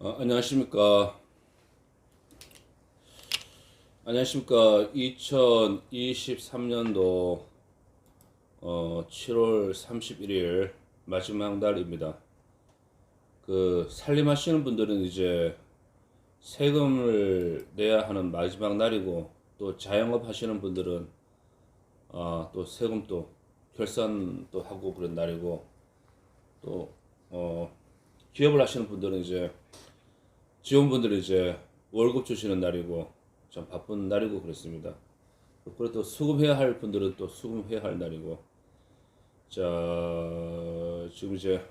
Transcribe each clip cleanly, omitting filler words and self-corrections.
안녕하십니까. 2023년도 7월 31일 마지막 날입니다. 살림하시는 분들은 이제 세금을 내야 하는 마지막 날이고, 또 자영업 하시는 분들은 또 세금 또 결산도 하고 그런 날이고, 또 기업을 하시는 분들은 이제 직원분들이 이제 월급 주시는 날이고 참 바쁜 날이고 그렇습니다. 그리고 또 수금해야 할 분들은 또 수금해야 할 날이고. 자, 지금 이제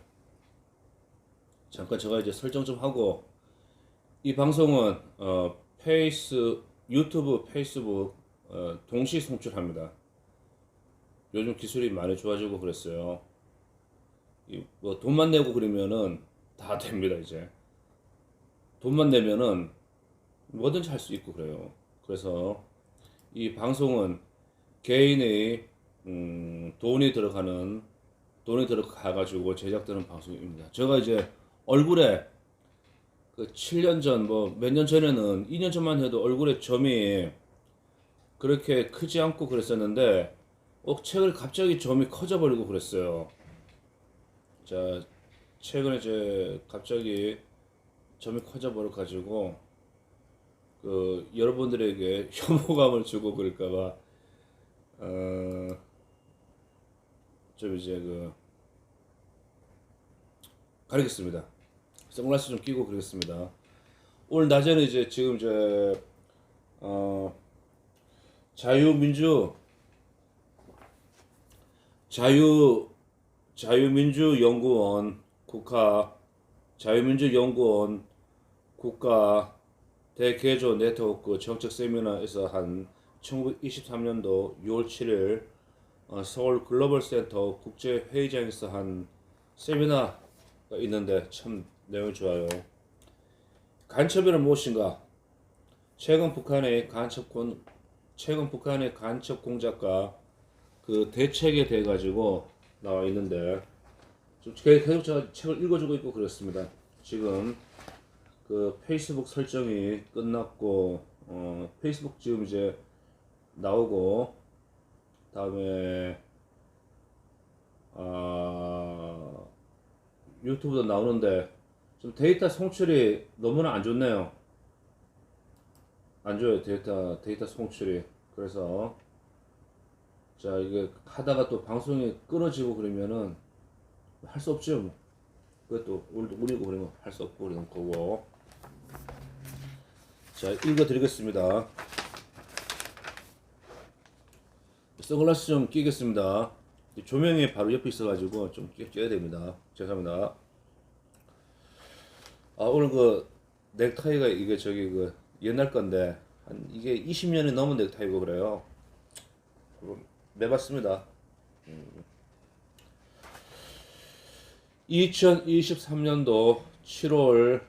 잠깐 제가 이제 설정 좀 하고, 이 방송은 유튜브, 페이스북 동시 송출합니다. 요즘 기술이 많이 좋아지고 그랬어요. 뭐 돈만 내고 그러면은 다 됩니다. 이제 돈만 내면은 뭐든지 할 수 있고 그래요. 그래서 이 방송은 개인의 돈이 들어가가지고 제작되는 방송입니다. 제가 이제 얼굴에 7년 전, 뭐 몇 년 전에는 2년 전만 해도 얼굴에 점이 그렇게 크지 않고 그랬었는데, 최근에 갑자기 점이 커져버리고 그랬어요. 자, 최근에 이제 갑자기 점이 커져버려 가지고 여러분들에게 혐오감을 주고 그럴까봐 좀 이제 가리겠습니다. 선글라스 좀 끼고 그러겠습니다. 오늘 낮에는 이제 지금 이제 어, 자유민주 자유 자유민주연구원 국가 자유민주연구원 국가 대개조 네트워크 정책 세미나에서 한 1923년도 6월 7일 서울 글로벌 센터 국제 회의장에서 한 세미나가 있는데 참 내용이 좋아요. 간첩이란 무엇인가? 최근 북한의 간첩 공작과 그 대책에 대해 가지고 나와 있는데, 좀 계속 제가 책을 읽어주고 있고 그렇습니다. 지금 페이스북 설정이 끝났고, 페이스북 지금 이제 나오고, 다음에 유튜브도 나오는데 좀 데이터 송출이 너무나 안 좋네요. 안 좋아요. 데이터 송출이. 그래서 자, 이게 하다가 또 방송이 끊어지고 그러면은 할 수 없죠. 뭐. 그것도 우리고 그러면 할 수 없고 그런 거고. 자, 읽어드리겠습니다. 선글라스 좀 끼겠습니다. 조명이 바로 옆에 있어가지고 좀 껴야 됩니다. 죄송합니다. 오늘 넥타이가 이게 옛날 건데, 이게 20년이 넘은 넥타이고 그래요. 매봤습니다. 2023년도 7월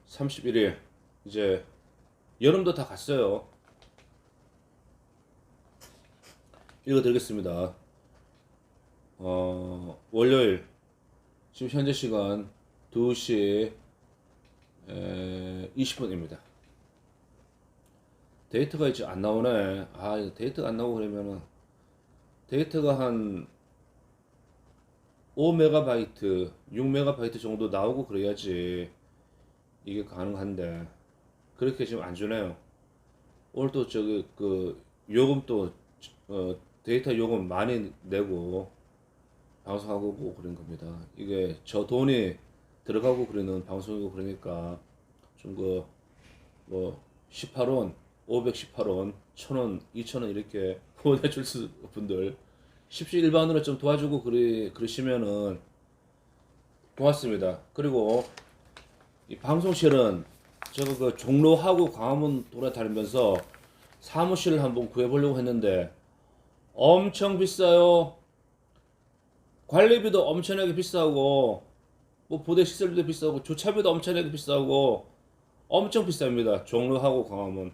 31일, 이제 여름도 다 갔어요. 읽어드리겠습니다. 월요일, 지금 현재 시간 2시 20분입니다. 데이터가 이제 안 나오네. 데이터가 안 나오고 그러면은, 데이터가 한 5MB, 6MB 정도 나오고 그래야지 이게 가능한데, 그렇게 지금 안 주네요. 오늘 또 요금 또 데이터 요금 많이 내고 방송하고 뭐 그런 겁니다. 이게 저 돈이 들어가고 그러는 방송이고 그러니까 좀 뭐 18원, 518원, 1000원, 2000원 이렇게 보내줄 분들 십시일반으로 좀 도와주고 그러시면은 고맙습니다. 그리고 이 방송실은 제가 종로하고 광화문 돌아다니면서 사무실을 한번 구해보려고 했는데 엄청 비싸요. 관리비도 엄청나게 비싸고, 뭐 부대 시설비도 비싸고, 주차비도 엄청나게 비싸고, 엄청 비쌉니다. 종로하고 광화문.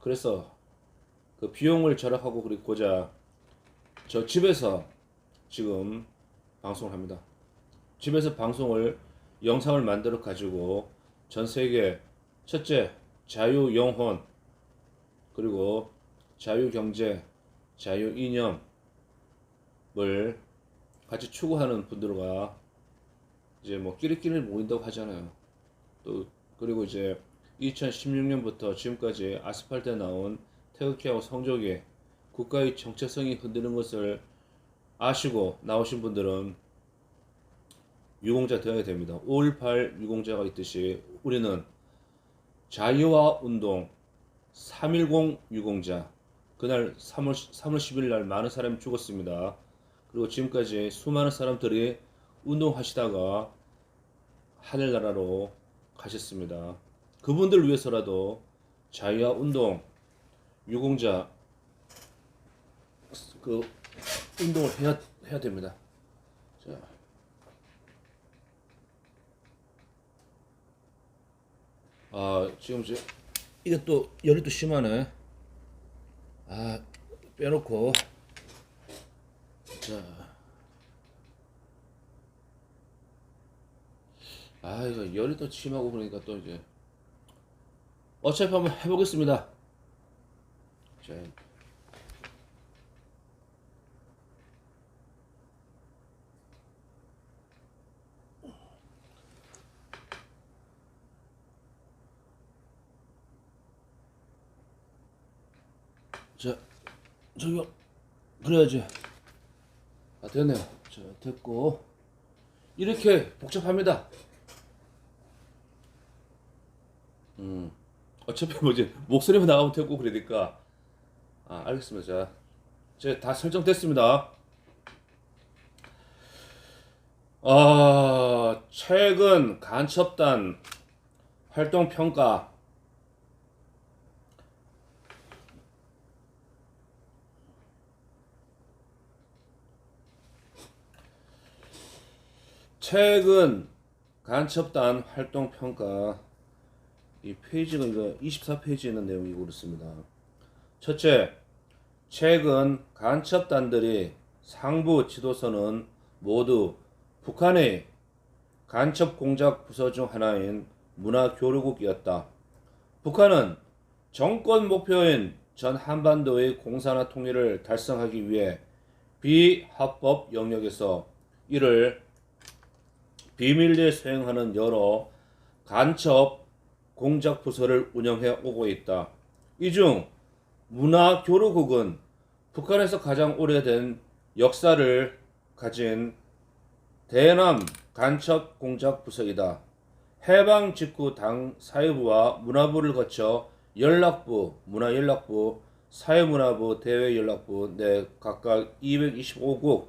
그래서 비용을 절약하고 그리고자 저 집에서 지금 방송을 합니다. 집에서 방송을 영상을 만들어 가지고 전 세계 첫째 자유영혼, 그리고 자유경제, 자유이념을 같이 추구하는 분들과 이제 뭐 끼리끼리 모인다고 하잖아요. 또 그리고 이제 2016년부터 지금까지 아스팔트에 나온 태극기하고 성적이 국가의 정체성이 흔드는 것을 아시고 나오신 분들은 유공자 되어야 됩니다. 5.18 유공자가 있듯이 우리는 자유와 운동 3.10 유공자, 그날 3월 10일 날 많은 사람이 죽었습니다. 그리고 지금까지 수많은 사람들이 운동하시다가 하늘나라로 가셨습니다. 그분들 위해서라도 자유와 운동 유공자 그 운동을 해야 됩니다. 자, 지금 이게 또 열이 또 심하네. 빼놓고. 자, 이거 열이 또 심하고 그러니까 또 이제 어차피 한번 해보겠습니다. 자, 저기요. 그래야지. 됐네요. 자, 됐고. 이렇게 복잡합니다. 어차피 뭐지 목소리만 나가면 되고 그러니까. 알겠습니다. 자, 이제 다 설정됐습니다. 최근 간첩단 활동 평가. 최근 간첩단 활동 평가. 이 페이지가 이거 24페이지에 있는 내용이 그렇습니다. 첫째, 최근 간첩단들이 상부 지도선은 모두 북한의 간첩 공작 부서 중 하나인 문화교류국이었다. 북한은 정권 목표인 전 한반도의 공산화 통일을 달성하기 위해 비합법 영역에서 이를 비밀리에 수행하는 여러 간첩 공작 부서를 운영해 오고 있다. 이 중 문화교류국은 북한에서 가장 오래된 역사를 가진 대남 간첩 공작 부서이다. 해방 직후 당 사회부와 문화부를 거쳐 연락부, 문화연락부, 사회문화부, 대외연락부 내 각각 225국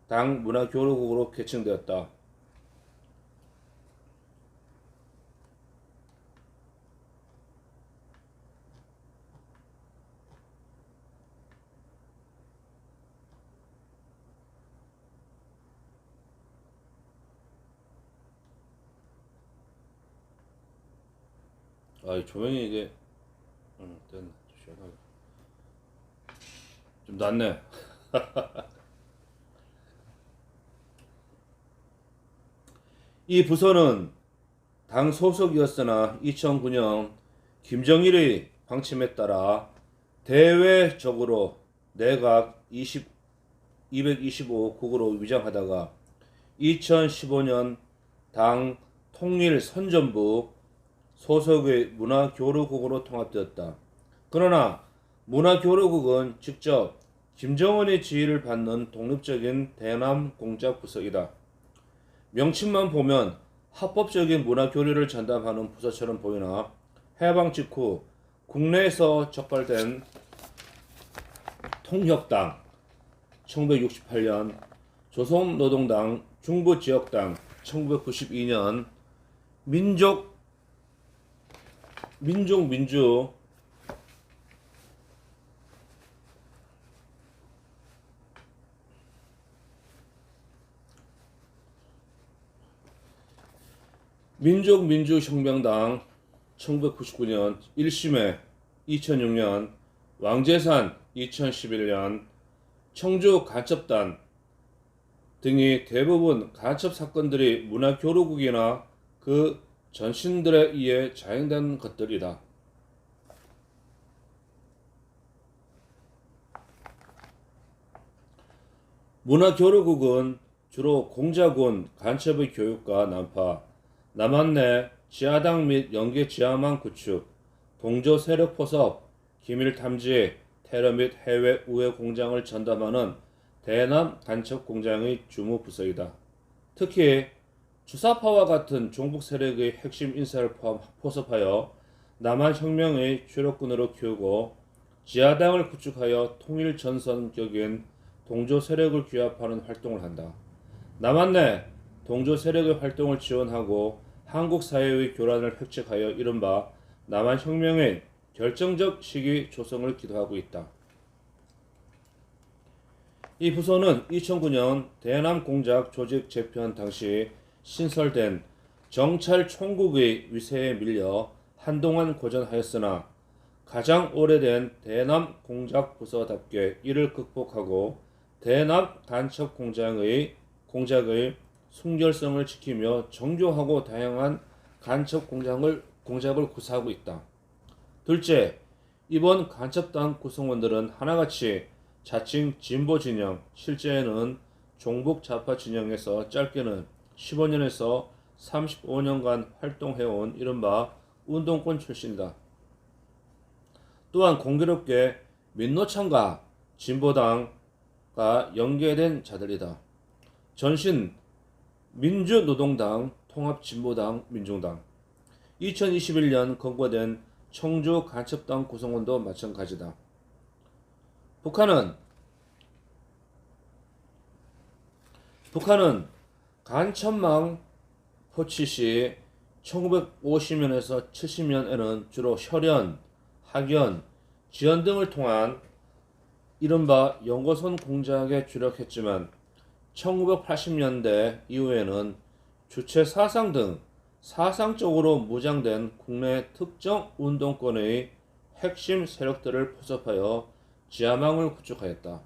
당 문화교류국으로 개칭되었다. 이 조명이 이게 됐네. 시원하게. 좀 낫네. 이 부서는 당 소속이었으나 2009년 김정일의 방침에 따라 대외적으로 내각 225국으로 위장하다가 2015년 당 통일선전부 소속의 문화교류국으로 통합되었다. 그러나 문화교류국은 직접 김정은의 지휘를 받는 독립적인 대남 공작 부서이다. 명칭만 보면 합법적인 문화교류를 전담하는 부서처럼 보이나 해방 직후 국내에서 적발된 통혁당 1968년, 조선노동당 중부지역당 1992년, 민족민주혁명당 1999년 1심회 2006년, 왕재산 2011년, 청주 간첩단 등이 대부분 간첩 사건들이 문화교류국이나 그 전신들에 의해 자행된 것들이다. 문화교류국은 주로 공작원, 간첩의 교육과 난파, 남한 내 지하당 및 연계 지하망 구축, 동조 세력 포섭, 기밀 탐지, 테러 및 해외 우회 공장을 전담하는 대남 간첩 공장의 주무 부서이다. 특히 주사파와 같은 종북 세력의 핵심 인사를 포섭하여 남한 혁명의 주력군으로 키우고 지하당을 구축하여 통일 전선격인 동조 세력을 규합하는 활동을 한다. 남한 내 동조 세력의 활동을 지원하고 한국 사회의 교란을 획책하여 이른바 남한 혁명의 결정적 시기 조성을 기도하고 있다. 이 부서는 2009년 대남 공작 조직 재편 당시 신설된 정찰 총국의 위세에 밀려 한동안 고전하였으나 가장 오래된 대남 공작 부서답게 이를 극복하고 대남 간첩 공작의 순결성을 지키며 정교하고 다양한 간첩 공작을 구사하고 있다. 둘째, 이번 간첩단 구성원들은 하나같이 자칭 진보 진영, 실제에는 종북 좌파 진영에서 짧게는 15년에서 35년간 활동해온 이른바 운동권 출신이다. 또한 공교롭게 민노총과 진보당과 연계된 자들이다. 전신 민주노동당, 통합진보당, 민중당. 2021년 검거된 청주 간첩당 구성원도 마찬가지다. 북한은 간첩망 포치 시 1950년에서 70년에는 주로 혈연, 학연, 지연 등을 통한 이른바 연고선 공작에 주력했지만 1980년대 이후에는 주체 사상 등 사상적으로 무장된 국내 특정 운동권의 핵심 세력들을 포섭하여 지하망을 구축하였다.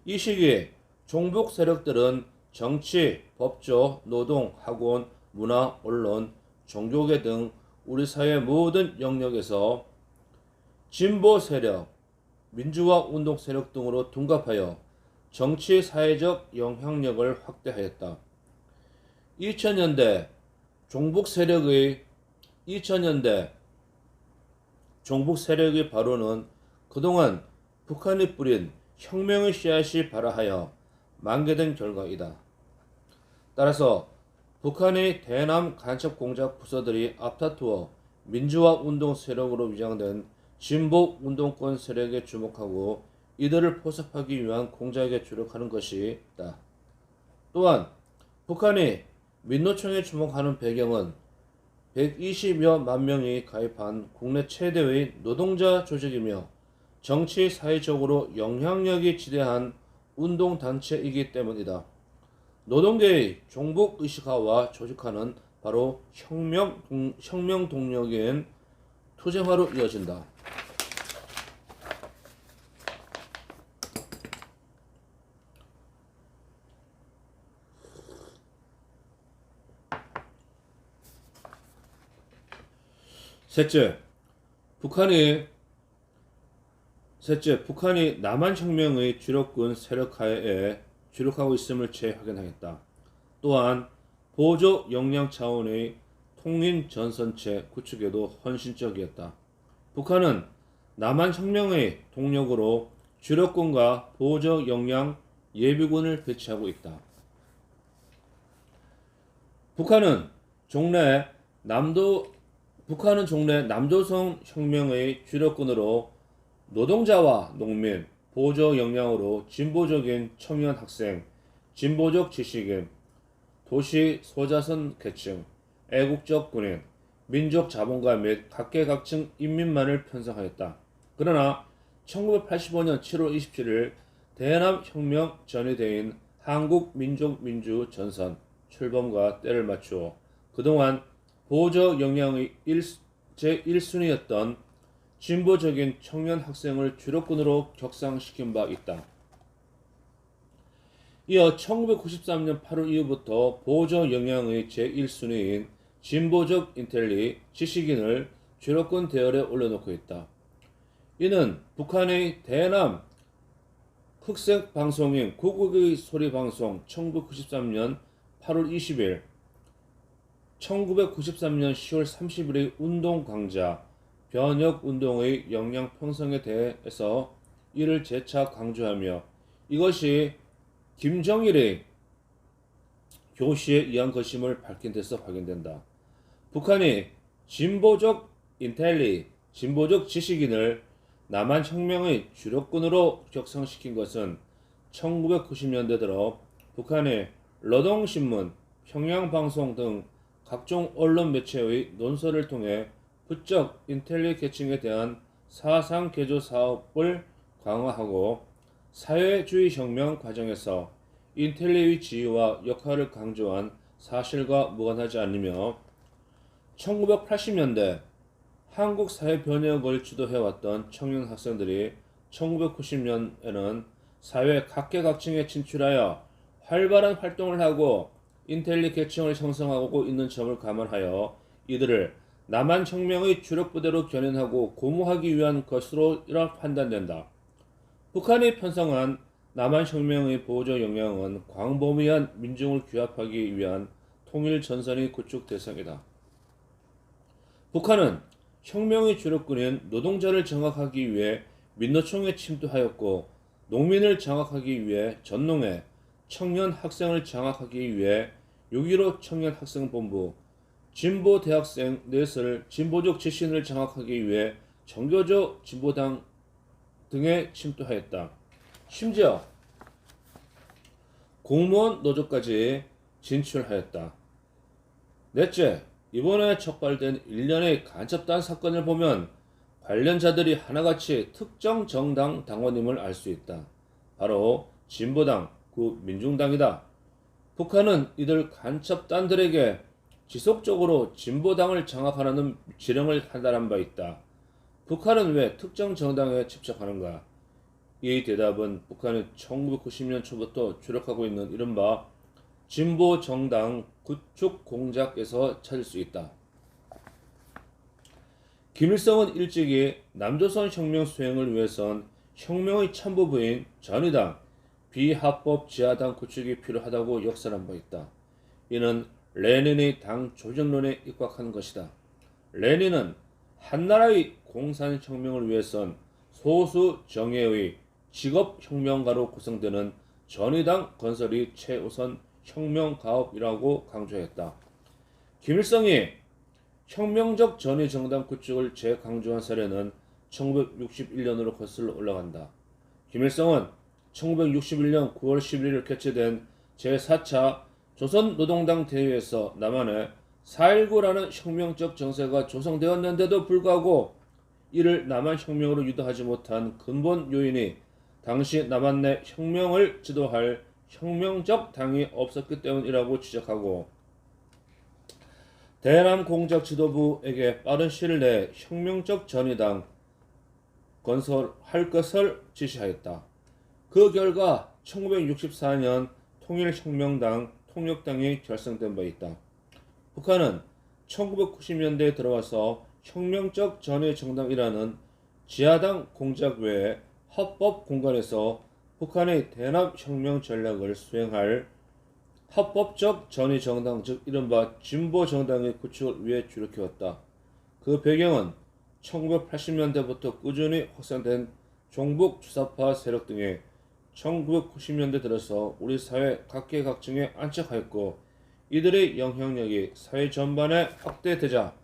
이 시기 종북 세력들은 정치, 법조, 노동, 학원, 문화, 언론, 종교계 등 우리 사회 모든 영역에서 진보 세력, 민주화 운동 세력 등으로 둔갑하여 정치 사회적 영향력을 확대하였다. 2000년대 종북 세력의 바로는 그동안 북한이 뿌린 혁명의 씨앗이 발아하여 만개된 결과이다. 따라서 북한의 대남 간첩 공작 부서들이 앞다투어 민주화 운동 세력으로 위장된 진보 운동권 세력에 주목하고 이들을 포섭하기 위한 공작에 주력하는 것이다. 또한 북한이 민노총에 주목하는 배경은 120여만 명이 가입한 국내 최대의 노동자 조직이며 정치 사회적으로 영향력이 지대한 운동단체이기 때문이다. 노동계의 종북 의식화와 조직화는 바로 혁명 동력인 투쟁화로 이어진다. 셋째, 북한이 남한 혁명의 주력군 세력하에 주력하고 있음을 재확인하였다. 또한 보조 역량 차원의 통일 전선체 구축에도 헌신적이었다. 북한은 남한 혁명의 동력으로 주력군과 보조 역량 예비군을 배치하고 있다. 북한은 종래 남조선 혁명의 주력군으로 노동자와 농민, 보조 역량으로 진보적인 청년 학생, 진보적 지식인, 도시 소자선 계층, 애국적 군인, 민족 자본가 및 각계각층 인민만을 편성하였다. 그러나 1985년 7월 27일 대남 혁명 전위대인 한국민족민주전선 출범과 때를 맞추어 그동안 보조 역량의 제1순위였던 진보적인 청년 학생을 주력군으로 격상시킨 바 있다. 이어 1993년 8월 이후부터 보조 영향의 제1순위인 진보적 인텔리 지식인을 주력권 대열에 올려놓고 있다. 이는 북한의 대남 흑색 방송인 고국의 소리 방송 1993년 8월 20일, 1993년 10월 30일의 운동 강자 변혁 운동의 영향 편성에 대해서 이를 재차 강조하며 이것이 김정일의 교시에 의한 것임을 밝힌 데서 확인된다. 북한이 진보적 인텔리, 진보적 지식인을 남한 혁명의 주력군으로 격상시킨 것은 1990년대 들어 북한의 러동신문, 평양방송 등 각종 언론 매체의 논설을 통해 부쩍 인텔리 계층에 대한 사상 개조 사업을 강화하고 사회주의 혁명 과정에서 인텔리의 지위와 역할을 강조한 사실과 무관하지 않으며 1980년대 한국 사회 변혁을 주도해왔던 청년 학생들이 1990년에는 사회 각계각층에 진출하여 활발한 활동을 하고 인텔리 계층을 형성하고 있는 점을 감안하여 이들을 남한 혁명의 주력 부대로 견인하고 고무하기 위한 것으로 판단된다. 북한이 편성한 남한 혁명의 보조 역량은 광범위한 민중을 규합하기 위한 통일 전선의 구축 대상이다. 북한은 혁명의 주력군인 노동자를 장악하기 위해 민노총에 침투하였고 농민을 장악하기 위해 전농에, 청년 학생을 장악하기 위해 6.15 청년학생본부, 진보 대학생 넷을 진보적 지신을 장악하기 위해 정교조 진보당 등에 침투하였다. 심지어 공무원 노조까지 진출하였다. 넷째, 이번에 촉발된 일련의 간첩단 사건을 보면 관련자들이 하나같이 특정 정당 당원임을 알 수 있다. 바로 진보당, 구 민중당이다. 북한은 이들 간첩단들에게 지속적으로 진보당을 장악하라는 지령을 한달한 바 있다. 북한은 왜 특정 정당에 집착하는가? 이 대답은 북한이 1990년 초부터 주력하고 있는 이른바 진보 정당 구축 공작에서 찾을 수 있다. 김일성은 일찍이 남조선 혁명 수행을 위해선 혁명의 참부부인 전위당, 비합법 지하당 구축이 필요하다고 역설한 바 있다. 이는 레닌의 당 조정론에 입각한 것이다. 레닌은 한나라의 공산혁명을 위해선 소수 정예의 직업혁명가로 구성되는 전위당 건설이 최우선 혁명가업이라고 강조했다. 김일성이 혁명적 전위 정당 구축을 재강조한 사례는 1961년으로 거슬러 올라간다. 김일성은 1961년 9월 11일 개최된 제4차 조선노동당 대회에서 남한에 4.19라는 혁명적 정세가 조성되었는데도 불구하고 이를 남한 혁명으로 유도하지 못한 근본 요인이 당시 남한 내 혁명을 지도할 혁명적 당이 없었기 때문이라고 지적하고 대남 공작 지도부에게 빠른 시일 내에 혁명적 전위당 건설할 것을 지시하였다. 그 결과 1964년 통일혁명당, 통역당이 결성된 바 있다. 북한은 1990년대에 들어와서 혁명적 전위 정당이라는 지하당 공작 외에 합법 공간에서 북한의 대남 혁명 전략을 수행할 합법적 전위 정당, 즉 이른바 진보 정당의 구축을 위해 주력해왔다. 그 배경은 1980년대부터 꾸준히 확산된 종북 주사파 세력 등이 1990년대 들어서 우리 사회 각계각층에 안착하였고 이들의 영향력이 사회 전반에 확대되자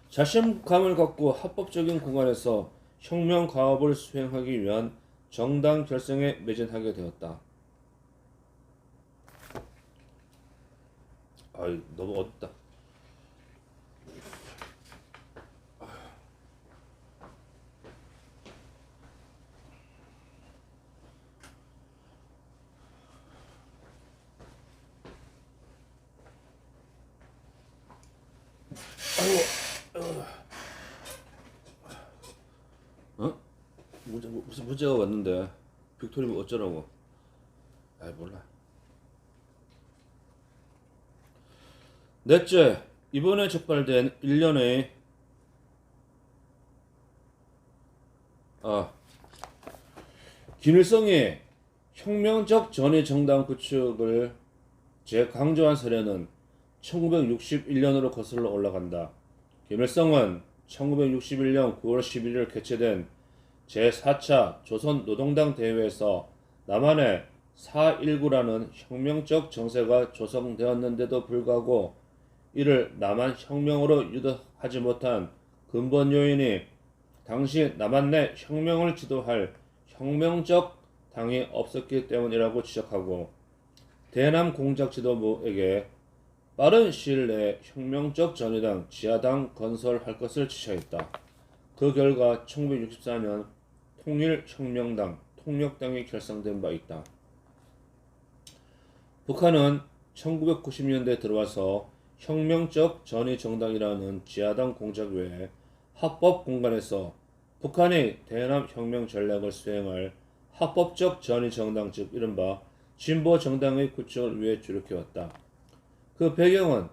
자신감을 갖고 합법적인 공간에서 혁명 가업을 수행하기 위한 정당 결성에 매진하게 되었다. 아이, 너무 어둡다. 어? 무슨 문제가 왔는데 빅토리 어쩌라고? 몰라. 넷째, 이번에 적발된 일련의 김일성이 혁명적 전위 정당 구축을 재강조한 사례는 1961년으로 거슬러 올라간다. 김일성은 1961년 9월 11일 개최된 제4차 조선노동당 대회에서 남한에 4.19라는 혁명적 정세가 조성되었는데도 불구하고 이를 남한 혁명으로 유도하지 못한 근본 요인이 당시 남한 내 혁명을 지도할 혁명적 당이 없었기 때문이라고 지적하고 대남 공작 지도부에게 빠른 시일 내에 혁명적 전위당 지하당 건설할 것을 지시했다. 그 결과 1964년 통일혁명당 통역당이 결성된 바 있다. 북한은 1990년대 들어와서 혁명적 전위정당이라는 지하당 공작 외에 합법 공간에서 북한이 대남 혁명 전략을 수행할 합법적 전위정당 즉 이른바 진보정당의 구축을 위해 주력해왔다. 그 배경은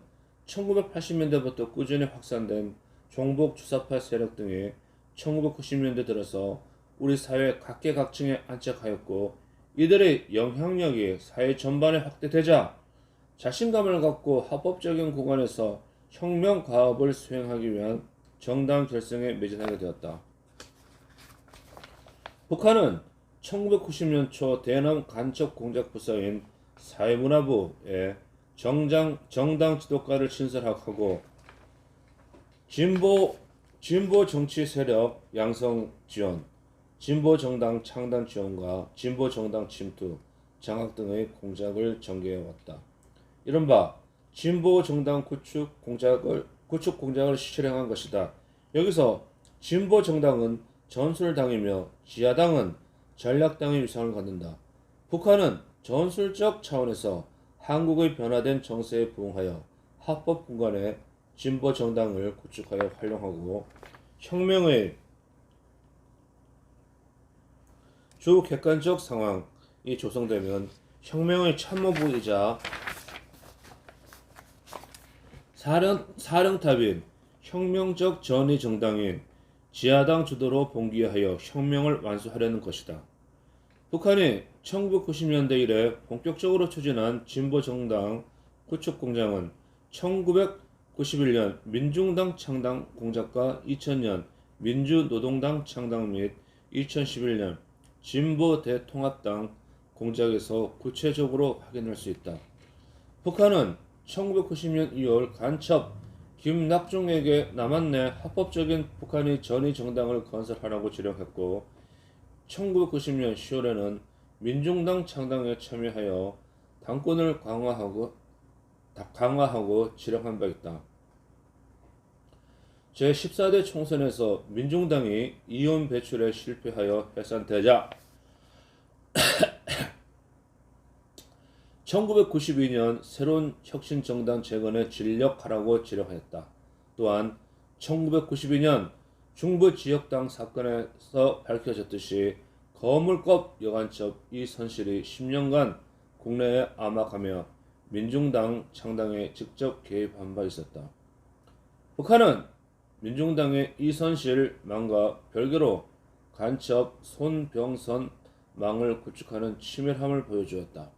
1980년대부터 꾸준히 확산된 종북 주사파 세력 등이 1990년대 들어서 우리 사회 각계각층에 안착하였고 이들의 영향력이 사회 전반에 확대되자 자신감을 갖고 합법적인 공간에서 혁명 과업을 수행하기 위한 정당 결성에 매진하게 되었다. 북한은 1990년 초 대남 간첩 공작 부서인 사회문화부에 정당 지도가를 신설하고 진보 정치 세력 양성 지원, 진보 정당 창단 지원과 진보 정당 침투, 장악 등의 공작을 전개해 왔다. 이른바 진보 정당 구축 공작을 실행한 것이다. 여기서 진보 정당은 전술당이며 지하당은 전략당의 위상을 갖는다. 북한은 전술적 차원에서 한국의 변화된 정세에 부응하여 합법 공간에 진보 정당을 구축하여 활용하고 혁명의 주 객관적 상황이 조성되면 혁명의 참모부이자 사령탑인 혁명적 전위 정당인 지하당 주도로 봉기하여 혁명을 완수하려는 것이다. 북한이 1990년대 이래 본격적으로 추진한 진보정당 구축 공작은 1991년 민중당 창당 공작과 2000년 민주노동당 창당 및 2011년 진보 대통합당 공작에서 구체적으로 확인할 수 있다. 북한은 1990년 2월 간첩 김낙중에게 남한 내 합법적인 북한의 전위 정당을 건설하라고 지령했고 1990년 10월에는 민중당 창당에 참여하여 당권을 강화하고 지령한 바 있다. 제14대 총선에서 민중당이 이원 배출에 실패하여 해산되자 1992년 새로운 혁신정당 재건에 진력하라고 지령했다. 또한 1992년 중부지역당 사건에서 밝혀졌듯이 거물급 여간첩 이선실이 10년간 국내에 암학하며 민중당 창당에 직접 개입한 바 있었다. 북한은 민중당의 이선실 망과 별개로 간첩 손병선 망을 구축하는 치밀함을 보여주었다.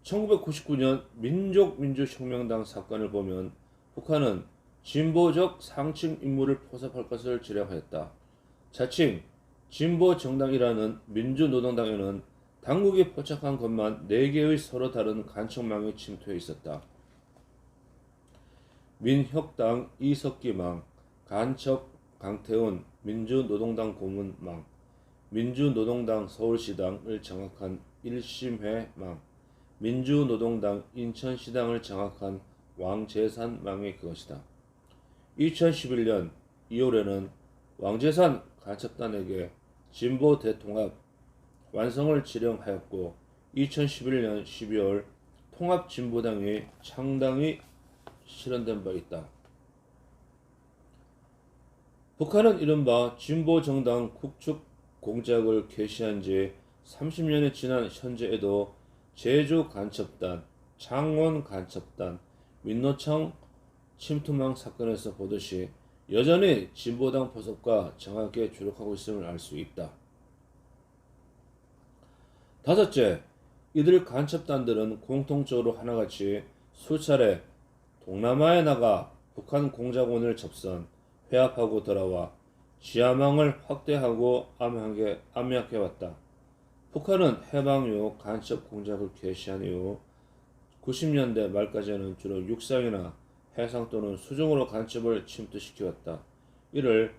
1999년 민족민주혁명당 사건을 보면 북한은 진보적 상층 인물을 포섭할 것을 지령하였다. 자칭 진보정당이라는 민주노동당에는 당국이 포착한 것만 4개의 서로 다른 간첩망이 침투해 있었다. 민혁당 이석기망, 간첩 강태훈 민주노동당 고문망, 민주노동당 서울시당을 장악한 일심회망, 민주노동당 인천시당을 장악한 왕재산망이 그것이다. 2011년 2월에는 왕재산 간첩단에게 진보 대통합 완성을 지령하였고 2011년 12월 통합진보당의 창당이 실현된 바 있다. 북한은 이른바 진보정당 구축 공작을 개시한 지 30년이 지난 현재에도 제주 간첩단, 창원 간첩단, 민노청 침투망 사건에서 보듯이 여전히 진보당 포섭과 정확하게 주력하고 있음을 알 수 있다. 다섯째, 이들 간첩단들은 공통적으로 하나같이 수차례 동남아에 나가 북한 공작원을 접선, 회합하고 돌아와 지하망을 확대하고 암약해왔다. 북한은 해방 이후 간첩 공작을 개시한 이후 90년대 말까지는 주로 육상이나 해상 또는 수중으로 간첩을 침투시켜왔다. 이를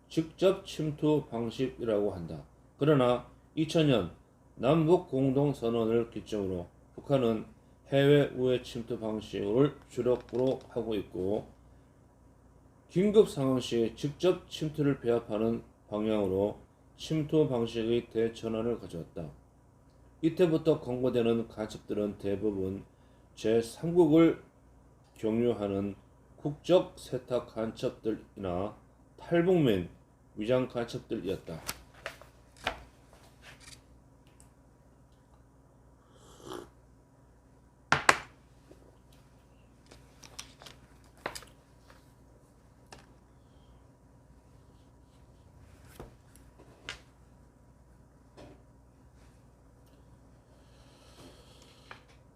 직접 침투 방식이라고 한다. 그러나 2000년 남북 공동선언을 기점으로 북한은 해외 우회 침투 방식을 주력으로 하고 있고 긴급 상황 시 직접 침투를 배합하는 방향으로 침투 방식의 대전환을 가져왔다. 이때부터 공고되는 간첩들은 대부분 제3국을 경유하는 국적 세탁 간첩들이나 탈북민 위장 간첩들이었다.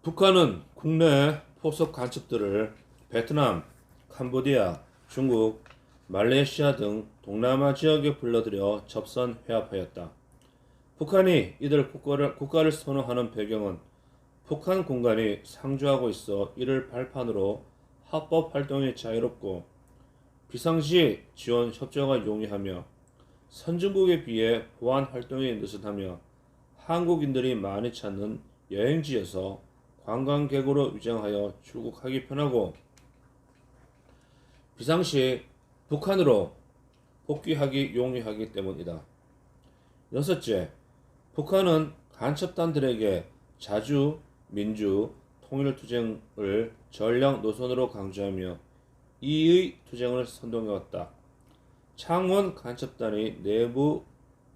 북한은 국내 포섭 간첩들을 베트남, 캄보디아, 중국, 말레이시아 등 동남아 지역에 불러들여 접선 회합하였다. 북한이 이들 국가를 선호하는 배경은 북한 공간이 상주하고 있어 이를 발판으로 합법 활동이 자유롭고 비상시 지원 협조가 용이하며 선진국에 비해 보안 활동이 느슨하며 한국인들이 많이 찾는 여행지여서 관광객으로 위장하여 출국하기 편하고 비상시 북한으로 복귀하기 용이하기 때문이다. 여섯째, 북한은 간첩단들에게 자주 민주 통일투쟁을 전략 노선으로 강조하며 이의 투쟁을 선동해왔다. 창원 간첩단의 내부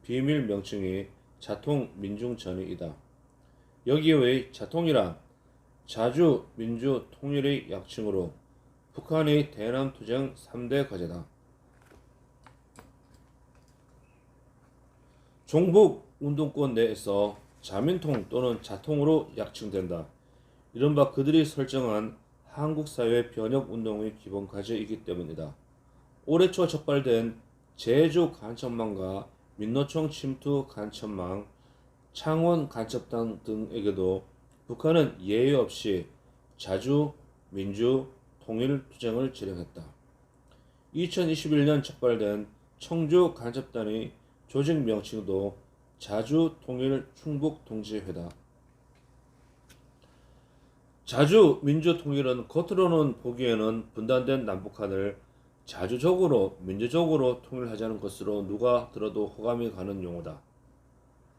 비밀 명칭이 자통민중전이다. 여기의 자통이란 자주 민주 통일의 약칭으로 북한의 대남투쟁 3대 과제다. 종북 운동권 내에서 자민통 또는 자통으로 약칭된다. 이른바 그들이 설정한 한국사회 변혁운동의 기본 과제이기 때문이다. 올해 초 적발된 제주 간첩망과 민노총 침투 간첩망, 창원 간첩단 등에게도 북한은 예외 없이 자주 민주 통일 투쟁을 진행했다. 2021년 적발된 청주 간첩단의 조직 명칭도 자주 통일 충북 동지회다. 자주 민주 통일은 겉으로는 보기에는 분단된 남북한을 자주적으로 민주적으로 통일하자는 것으로 누가 들어도 호감이 가는 용어다.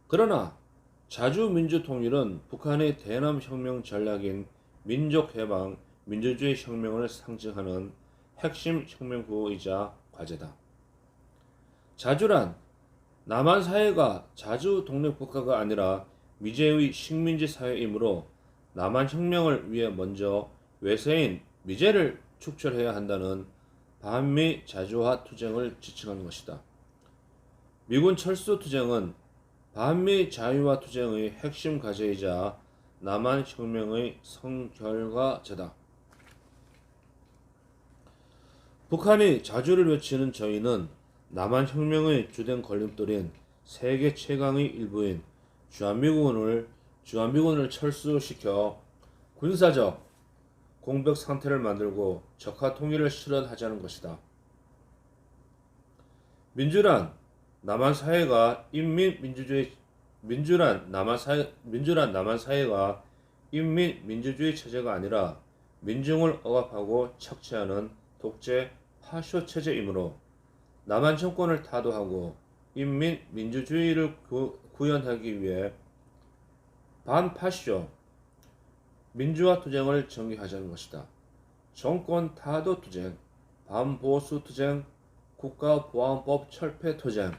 그러나 자주 민주 통일은 북한의 대남 혁명 전략인 민족 해방, 민주주의 혁명을 상징하는 핵심 혁명 구호이자 과제다. 자주란 남한 사회가 자주 독립국가가 아니라 미제의 식민지 사회이므로 남한 혁명을 위해 먼저 외세인 미제를 축출해야 한다는 반미 자주화 투쟁을 지칭하는 것이다. 미군 철수 투쟁은 반미 자유화 투쟁의 핵심 과제이자 남한 혁명의 성결과제다. 북한이 자주를 외치는 저희는 남한 혁명의 주된 걸림돌인 세계 최강의 일부인 주한미군을 철수시켜 군사적 공백 상태를 만들고 적화 통일을 실현하자는 것이다. 민주란 남한 사회가 인민민주주의 체제가 아니라 민중을 억압하고 착취하는 독재 파쇼 체제이므로 남한 정권을 타도하고 인민민주주의를 구현하기 위해 반파쇼 민주화 투쟁을 전개하자는 것이다. 정권 타도 투쟁, 반보수 투쟁, 국가보안법 철폐 투쟁,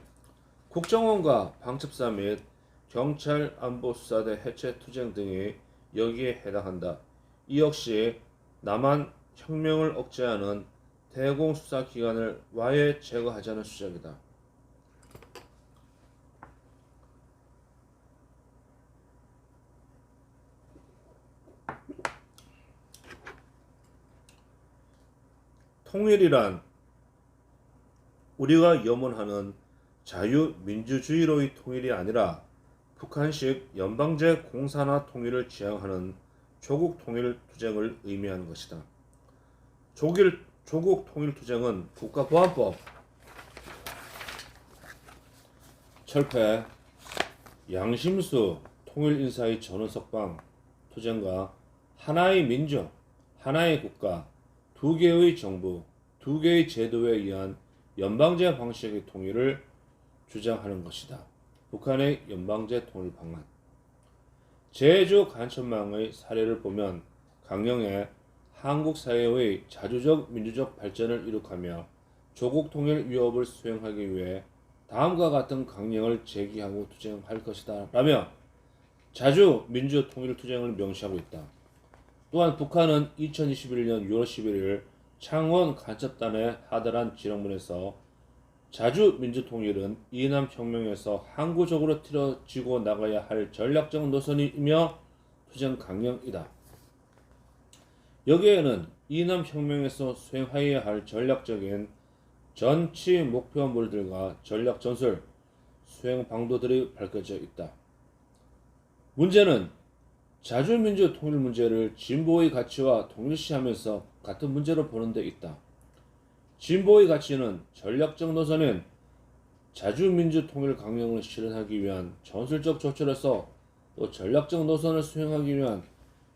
국정원과 방첩사 및 경찰 안보수사대 해체 투쟁 등이 여기에 해당한다. 이 역시 남한 혁명을 억제하는 대공수사기관을 와해 제거하자는 수작이다. 통일이란 우리가 염원하는 자유민주주의로의 통일이 아니라 북한식 연방제 공산화 통일을 지향하는 조국 통일 투쟁을 의미하는 것이다. 조국 통일 투쟁은 국가보안법 철폐, 양심수 통일인사의 전원석방 투쟁과 하나의 민족, 하나의 국가, 두 개의 정부, 두 개의 제도에 의한 연방제 방식의 통일을 주장하는 것이다. 북한의 연방제 통일 방안. 제주 간첩망의 사례를 보면 강령에 한국 사회의 자주적 민주적 발전을 이룩하며 조국 통일 위협을 수행하기 위해 다음과 같은 강령을 제기하고 투쟁할 것이다 라며 자주 민주 통일 투쟁을 명시하고 있다. 또한 북한은 2021년 6월 11일 창원 간첩단에 하달한 지령문에서 자주 민주통일은 이남 혁명에서 항구적으로 틀어지고 나가야 할 전략적 노선이며 투쟁 강령이다. 여기에는 이남 혁명에서 수행하여야 할 전략적인 전치 목표물들과 전략 전술, 수행 방도들이 밝혀져 있다. 문제는 자주민주 통일 문제를 진보의 가치와 동일시하면서 같은 문제로 보는 데 있다. 진보의 가치는 전략적 노선인 자주민주 통일 강령을 실현하기 위한 전술적 조치로서 또 전략적 노선을 수행하기 위한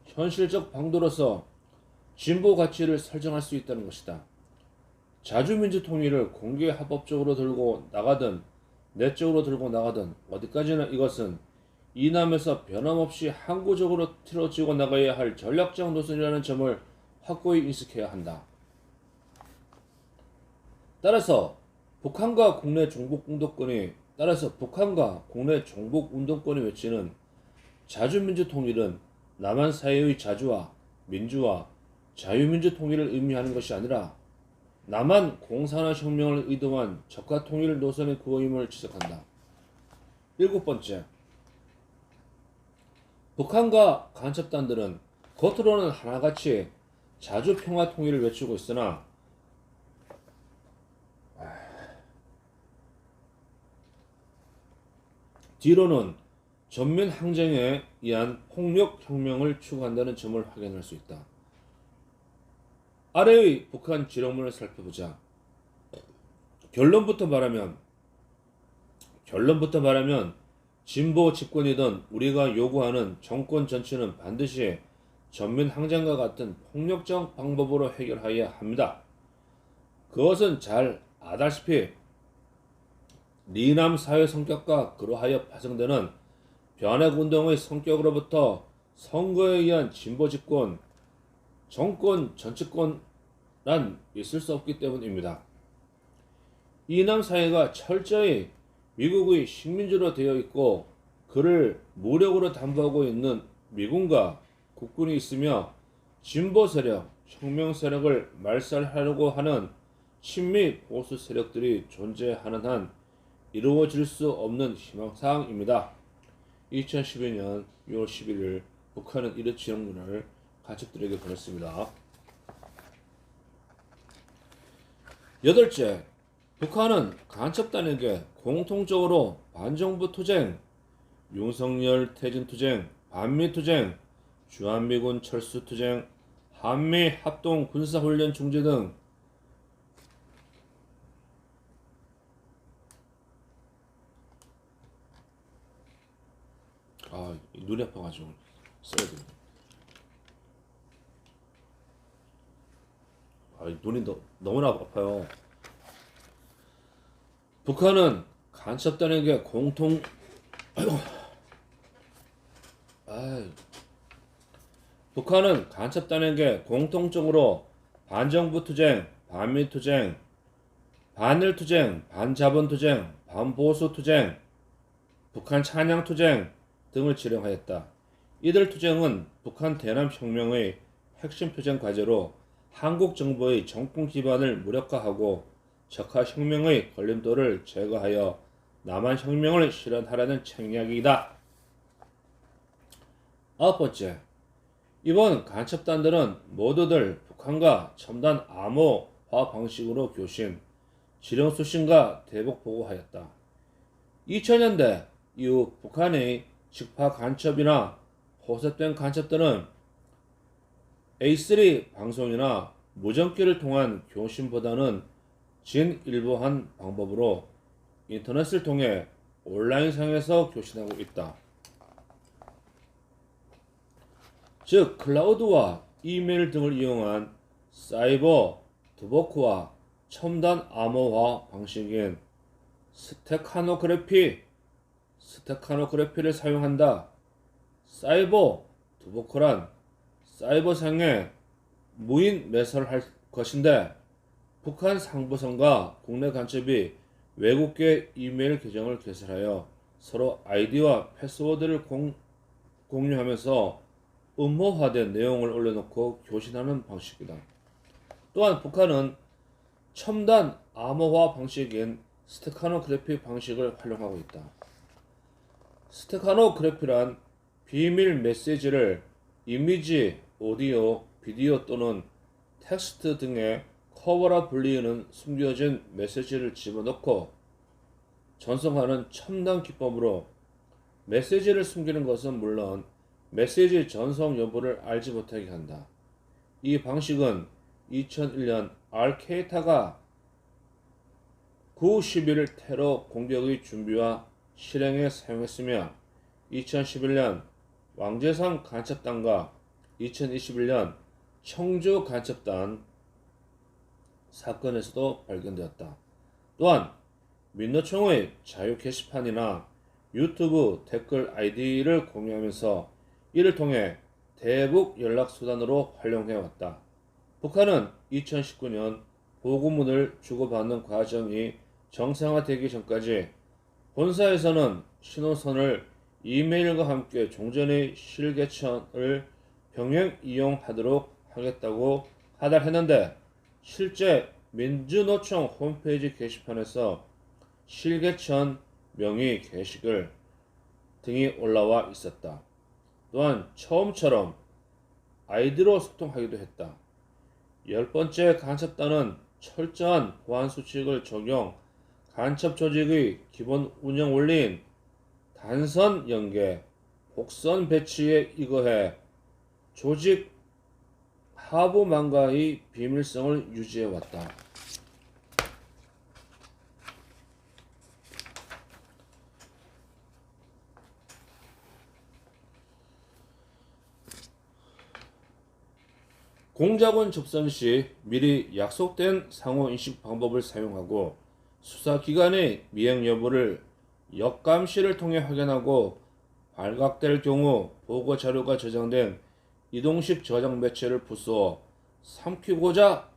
현실적 방도로서 진보 가치를 설정할 수 있다는 것이다. 자주민주 통일을 공개 합법적으로 들고 나가든 내적으로 들고 나가든 어디까지나 이것은 이남에서 변함없이 항구적으로 틀어지고 나가야 할 전략적 노선이라는 점을 확고히 인식해야 한다. 따라서 북한과 국내 종북 운동권이 외치는 자주민주 통일은 남한 사회의 자주와 민주와 자유민주 통일을 의미하는 것이 아니라 남한 공산화 혁명을 의도한 적화 통일 노선의 구호임을 지적한다. 7번째, 북한과 간첩단들은 겉으로는 하나같이 자주 평화 통일을 외치고 있으나 뒤로는 전면 항쟁에 의한 폭력 혁명을 추구한다는 점을 확인할 수 있다. 아래의 북한 지령문을 살펴보자. 결론부터 말하면 진보 집권이든 우리가 요구하는 정권 전체는 반드시 전면 항쟁과 같은 폭력적 방법으로 해결해야 합니다. 그것은 잘 아다시피 리남 사회 성격과 그러하여 파생되는 변혁운동의 성격으로부터 선거에 의한 진보 집권, 정권 전치권란 있을 수 없기 때문입니다. 이남 사회가 철저히 미국의 식민지로 되어 있고 그를 무력으로 담보하고 있는 미군과 국군이 있으며 진보 세력, 혁명 세력을 말살하려고 하는 친미 보수 세력들이 존재하는 한 이루어질 수 없는 희망사항입니다. 2012년 6월 11일 북한은 이런 지령문을 간첩들에게 보냈습니다. 8째, 북한은 간첩단에게 공통적으로 반정부 투쟁, 윤석열 퇴진 투쟁, 반미 투쟁, 주한미군 철수 투쟁, 한미 합동 군사훈련 중지 등 눈이 아파가지고 써야 됩니다. 눈이 너무나 아파요. 북한은 간첩단에게 공통적으로 반정부 투쟁, 반미 투쟁, 반일 투쟁, 반자본 투쟁, 반보수 투쟁, 북한 찬양 투쟁 등을 지령하였다. 이들 투쟁은 북한 대남혁명의 핵심 투쟁 과제로 한국 정부의 정권 기반을 무력화하고 적화혁명의 걸림돌을 제거하여 남한혁명을 실현하라는 책략이다. 아홉 번째, 이번 간첩단들은 모두들 북한과 첨단 암호화 방식으로 교신, 지령 수신과 대북 보고하였다. 2000년대 이후 북한의 직파 간첩이나 호셉된 간첩들은 A3 방송이나 무전기를 통한 교신보다는 진일보한 방법으로 인터넷을 통해 온라인상에서 교신하고 있다. 즉 클라우드와 이메일 등을 이용한 사이버 드버크와 첨단 암호화 방식인 스테카노그래피를 사용한다. 사이버 드버크란 사이버상에 무인 매설을 할 것인데 북한 상부선과 국내 간첩이 외국계 이메일 계정을 개설하여 서로 아이디와 패스워드를 공유하면서 음모화된 내용을 올려놓고 교신하는 방식이다. 또한 북한은 첨단 암호화 방식인 스테카노그래피 방식을 활용하고 있다. 스테카노그래피란 비밀 메시지를 이미지, 오디오, 비디오 또는 텍스트 등의 커버라 불리는 숨겨진 메시지를 집어넣고 전송하는 첨단 기법으로 메시지를 숨기는 것은 물론 메시지 전송 여부를 알지 못하게 한다. 이 방식은 2001년 알케이타가 9/11 테러 공격의 준비와 실행에 사용했으며 2011년 왕재상 간첩단과 2021년 청주 간첩단 사건에서도 발견되었다. 또한 민노총의 자유 게시판이나 유튜브 댓글 아이디를 공유하면서 이를 통해 대북 연락 수단으로 활용해왔다. 북한은 2019년 보고문을 주고받는 과정이 정상화되기 전까지 본사에서는 신호선을 이메일과 함께 종전의 실개천을 병행 이용하도록 하겠다고 하달했는데 실제 민주노총 홈페이지 게시판에서 실개천 명의 게시글 등이 올라와 있었다. 또한 처음처럼 아이디로 소통하기도 했다. 10번째 간첩단은 철저한 보안 수칙을 적용, 간첩 조직의 기본 운영 원리인 단선 연계, 복선 배치에 이거해 조직 하부 망가의 비밀성을 유지해왔다. 공작원 접선 시 미리 약속된 상호인식 방법을 사용하고 수사기관의 미행 여부를 역감시를 통해 확인하고 발각될 경우 보고 자료가 저장된 이동식 저장 매체를 부수어 삼키고자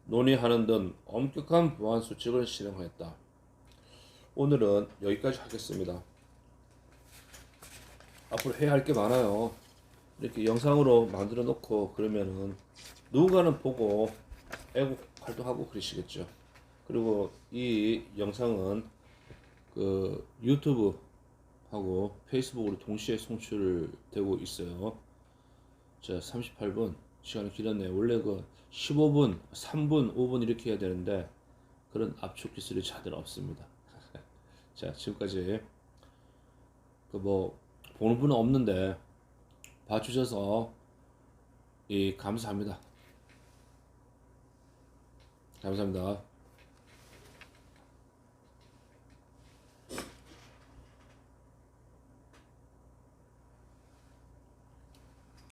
논의하는 등 엄격한 보안 수칙을 실행하였다. 오늘은 여기까지 하겠습니다. 앞으로 해야 할 게 많아요. 이렇게 영상으로 만들어 놓고 그러면은 누군가는 보고 애국 활동하고 그러시겠죠. 그리고 이 영상은 그 유튜브하고 페이스북으로 동시에 송출되고 있어요. 자, 38분 시간이 길었네요. 원래 그 15분, 3분, 5분 이렇게 해야 되는데 그런 압축 기술이 자들 없습니다. 자, 지금까지 그 뭐 보는 분은 없는데 봐주셔서 감사합니다. 감사합니다.